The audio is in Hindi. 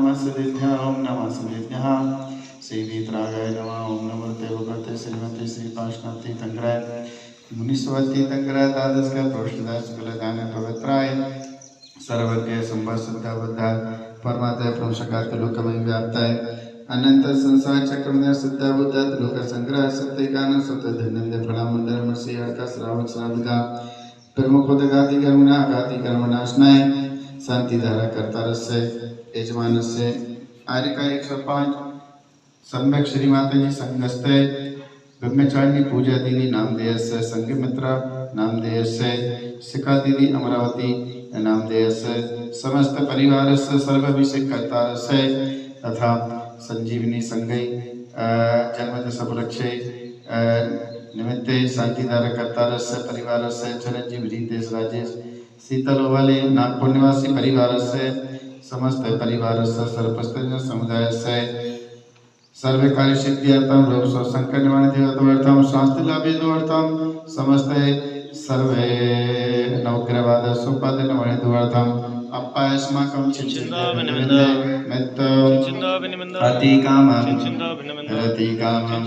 नमः सिद्धिभ्यां ओम नमः सिद्धिभ्यः श्री वीतरागाय नमः ओम नमो देवगते श्रीमती श्री पार्श्वनाथी तंग्राय मुनिस्वती तंग्राय द्वादश का प्रोष्ठदास कुलदान पवित्राय सर्वज्ञ संभव शुद्ध बुद्ध परमात्मा प्रंशकार लोकमय व्याप्ताय अनंत संसार चक्र में शुद्ध बुद्ध लोक संग्रह सत्य कान सत्य धनंद प्रणाम मंडल मसी का श्रावक श्राविका प्रमुखोदगाति कर्मणा गाति कर्मनाशनाय शांति धारा करता रस्य यजमानस्य आर्यका 105 सम्यक श्री माता जी संगस्ते ब्रह्मचारिणी पूजा दीदी नामधेयस्य संघमित्रा नामधेयस्य शिखा दीदी अमरावती नामधेयस्य समस्त परिवारस्य सर्वाभिषेक कर्तारस्य तथा संजीवनी संगई जन्मदिवस उपलक्ष्ये निमित्ते शांतिधारा कर्तारस्य परिवारस्य चिरंजीव रितेश राजेश शीतलोवाले नागपुर निवासी परिवारस्य समस्त परिवारस्य सर्वस्तरीय समुदायस्य सर्वे कार्य सिद्ध्यर्थम रोग संकट निवारण देवतार्थम शांति लाभेदुअर्थम समस्त सर्वे नवग्रहवाद सुपद निवारण देवतार्थम अप्पायस्माकं चिंचिंदाभिनमन्द अति कामं रति कामं